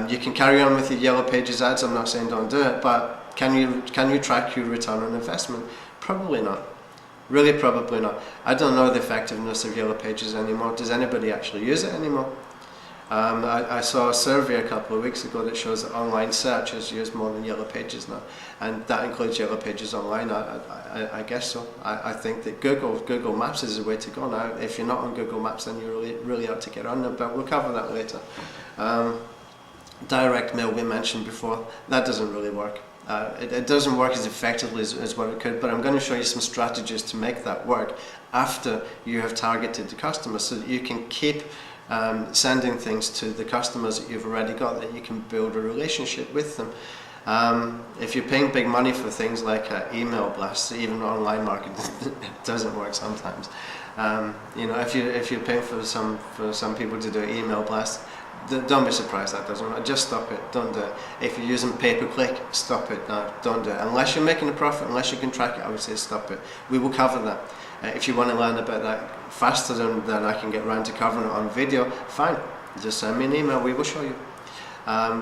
You can carry on with your Yellow Pages ads. I'm not saying don't do it, but can you track your return on investment? Probably not. Really, probably not. I don't know the effectiveness of Yellow Pages anymore. Does anybody actually use it anymore? I saw a survey a couple of weeks ago that shows that online search is used more than Yellow Pages now, and that includes Yellow Pages online. I guess so. I think that Google Maps is the way to go now. If you're not on Google Maps, then you really ought to get on there, but we'll cover that later. Direct mail we mentioned before, that doesn't really work. It doesn't work as effectively as what it could, but I'm going to show you some strategies to make that work after you have targeted the customer, so that you can keep sending things to the customers that you've already got, that you can build a relationship with them. If you're paying big money for things like email blasts, even online marketing, it doesn't work sometimes. If you're paying for some people to do email blasts, don't be surprised that doesn't work. Just stop it. Don't do it. If you're using pay-per-click, stop it. No, don't do it. Unless you're making a profit, unless you can track it, I would say stop it. We will cover that. If you want to learn about that faster than I can get around to covering it on video, fine. Just send me an email. We will show you.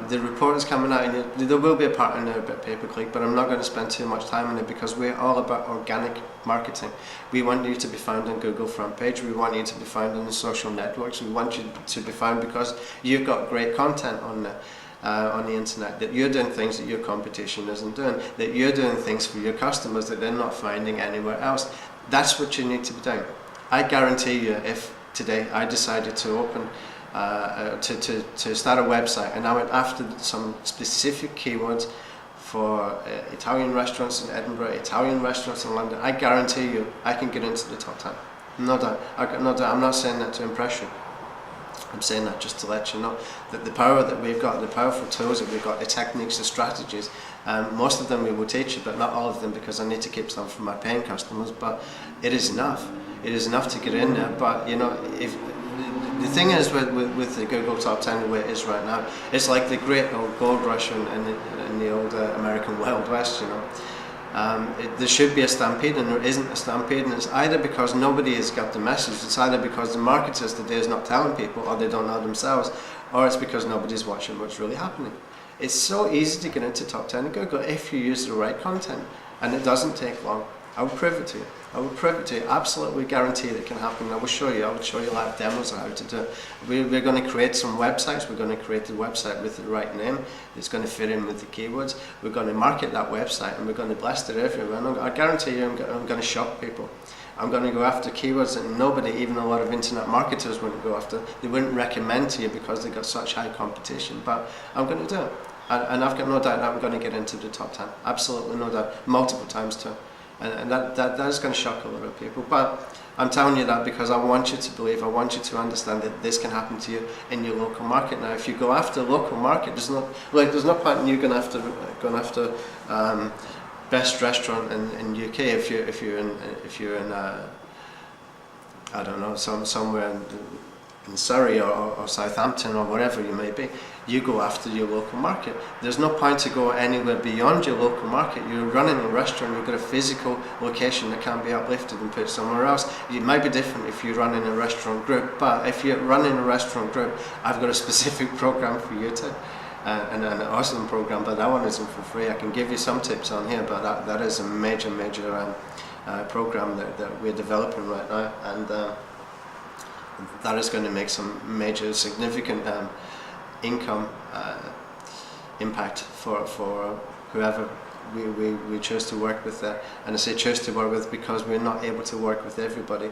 The report is coming out, and there will be a part in there about pay-per-click, but I'm not going to spend too much time on it because we're all about organic marketing. We want you to be found on Google front page. We want you to be found on the social networks. We want you to be found because you've got great content on there. On the internet, that you're doing things that your competition isn't doing, that you're doing things for your customers that they're not finding anywhere else. That's what you need to be doing. I guarantee you, if today I decided to open to start a website and I went after some specific keywords for Italian restaurants in Edinburgh, Italian restaurants in London, I guarantee you I can get into the top 10. No doubt. I'm not saying that to impress you. I'm saying that just to let you know that the power that we've got, the powerful tools that we've got, the techniques, the strategies, most of them we will teach you, but not all of them, because I need to keep some for my paying customers. But it is enough. It is enough to get in there. But if the thing is with the Google Top 10 the way it is right now, it's like the great old gold rush in the old American Wild West. There should be a stampede, and there isn't a stampede, and it's either because nobody has got the message, it's either because the marketers today is not telling people, or they don't know themselves, or it's because nobody's watching what's really happening. It's so easy to get into top 10 in Google if you use the right content, and it doesn't take long. I will prove it to you. I will prove it to you. Absolutely guarantee that it can happen. I will show you. I will show you live demos of how to do it. We're going to create some websites. We're going to create the website with the right name. It's going to fit in with the keywords. We're going to market that website, and we're going to blast it everywhere. And I guarantee you, I'm going to shock people. I'm going to go after keywords that nobody, even a lot of internet marketers, wouldn't go after. They wouldn't recommend to you because they've got such high competition. But I'm going to do it. And I've got no doubt that I'm going to get into the top 10. Absolutely no doubt. Multiple times too. And that is going to shock a lot of people. But I'm telling you that because I want you to believe, I want you to understand that this can happen to you in your local market. Now, if you go after local market, there's no point in you going after best restaurant in UK if you're in I don't know, somewhere in Surrey or Southampton or wherever you may be. You go after your local market. There's no point to go anywhere beyond your local market. You're running a restaurant, you've got a physical location that can be uplifted and put somewhere else. It might be different if you're running a restaurant group, but if you're running a restaurant group, I've got a specific program for you too. And an awesome program, but that one isn't for free. I can give you some tips on here, but that is a major program that we're developing right now, and that is going to make some major significant income impact for whoever we choose to work with there. And I say choose to work with because we're not able to work with everybody.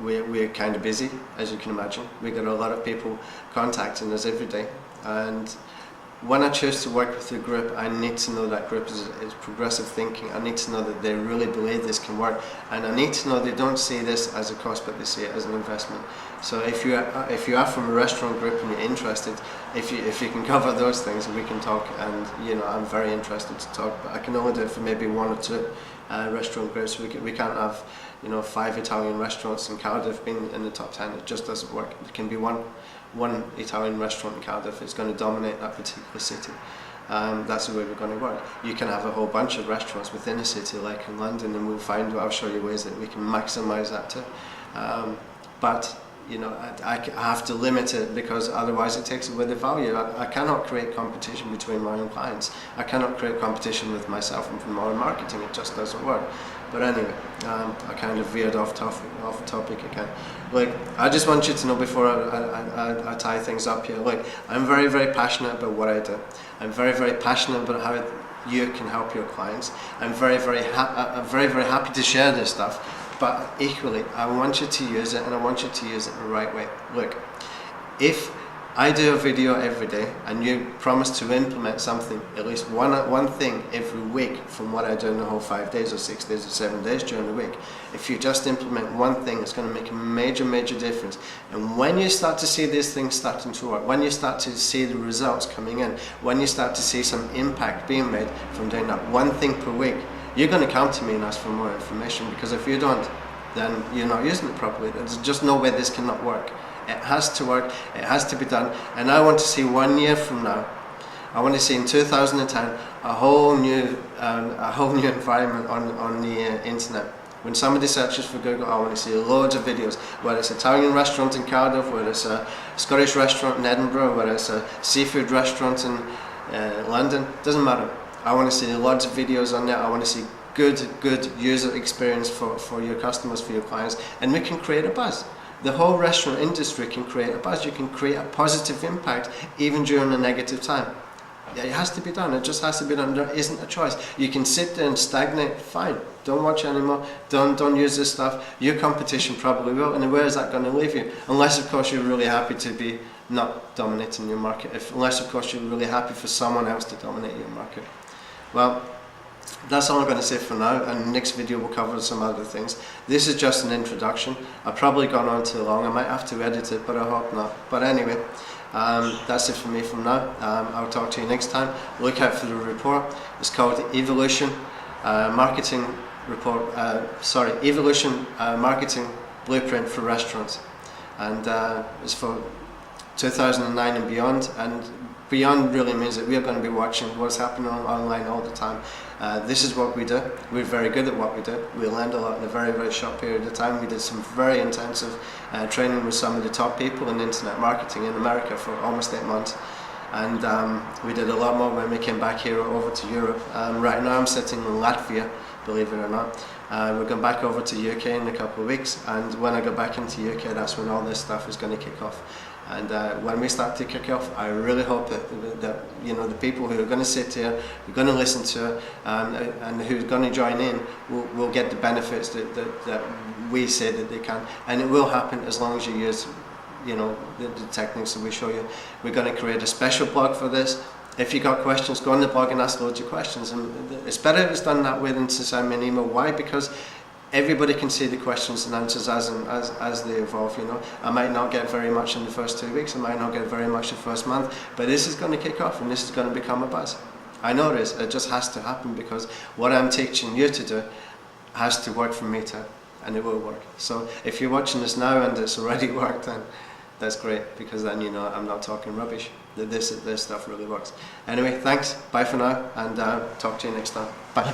We're kind of busy, as you can imagine. We get a lot of people contacting us every day, and when I choose to work with a group, I need to know that group is progressive thinking. I need to know that they really believe this can work, and I need to know they don't see this as a cost, but they see it as an investment. So if you are from a restaurant group and you're interested, if you can cover those things, we can talk. And I'm very interested to talk, but I can only do it for maybe one or two restaurant groups. We can't have 5 Italian restaurants in Cardiff being in the top 10. It just doesn't work. It can be one Italian restaurant in Cardiff. It's going to dominate that particular city. That's the way we're going to work. You can have a whole bunch of restaurants within a city, like in London, and I'll show you ways that we can maximise that too. But you know, I have to limit it because otherwise it takes away the value. I cannot create competition between my own clients. I cannot create competition with myself and from my own marketing. It just doesn't work. But anyway, I kind of veered off topic again. Look, I just want you to know before I tie things up here. Look, I'm very, very passionate about what I do. I'm very, very passionate about how you can help your clients. I'm very, very happy to share this stuff. But equally, I want you to use it, and I want you to use it the right way. Look, if I do a video every day and you promise to implement something, at least one thing every week from what I do in the whole 5 days or 6 days or 7 days during the week, if you just implement one thing, it's going to make a major, major difference. And when you start to see these things starting to work, when you start to see the results coming in, when you start to see some impact being made from doing that one thing per week, you're going to come to me and ask for more information, because if you don't, then you're not using it properly. There's just no way this cannot work. It has to work, it has to be done, and I want to see 1 year from now, I want to see in 2010 a whole new environment on the internet. When somebody searches for Google, I want to see loads of videos, whether it's an Italian restaurant in Cardiff, whether it's a Scottish restaurant in Edinburgh, whether it's a seafood restaurant in London, doesn't matter. I want to see lots of videos on there. I want to see good user experience for your customers, for your clients, and we can create a buzz. The whole restaurant industry can create a buzz. You can create a positive impact even during a negative time. It has to be done. It just has to be done. There isn't a choice. You can sit there and stagnate. Fine. Don't watch anymore. Don't use this stuff. Your competition probably will. And where is that going to leave you? Unless, of course, you're really happy to be not dominating your market. Unless, of course, you're really happy for someone else to dominate your market. Well, that's all I'm going to say for now, and next video we'll cover some other things. This is just an introduction. I've probably gone on too long. I might have to edit it, but I hope not. But anyway, that's it for me from now. I'll talk to you next time. Look out for the report. It's called Evolution Marketing Report. Evolution Marketing Blueprint for Restaurants, and it's for 2009 and beyond. And beyond really means that we are going to be watching what's happening online all the time. This is what we do. We're very good at what we do. We learned a lot in a very, very short period of time. We did some very intensive training with some of the top people in internet marketing in America for almost 8 months. And we did a lot more when we came back here over to Europe. Right now I'm sitting in Latvia, believe it or not. We're going back over to UK in a couple of weeks, and when I go back into UK, that's when all this stuff is going to kick off. And when we start to kick off, I really hope that you know, the people who are going to sit here, who are going to listen to it, and who are going to join in, will get the benefits that we say that they can. And it will happen as long as you use, you know, the techniques that we show you. We're going to create a special blog for this. If you got questions, go on the blog and ask loads of questions. And it's better if it's done that way than to send me an email. Why? Because everybody can see the questions and answers as they evolve. You know, I might not get very much in the first 2 weeks. I might not get very much the first month. But this is going to kick off, and this is going to become a buzz. I know it is. It just has to happen, because what I'm teaching you to do has to work for me too, and it will work. So if you're watching this now and it's already worked, then that's great, because then you know I'm not talking rubbish. That this stuff really works. Anyway, thanks. Bye for now, and talk to you next time. Bye.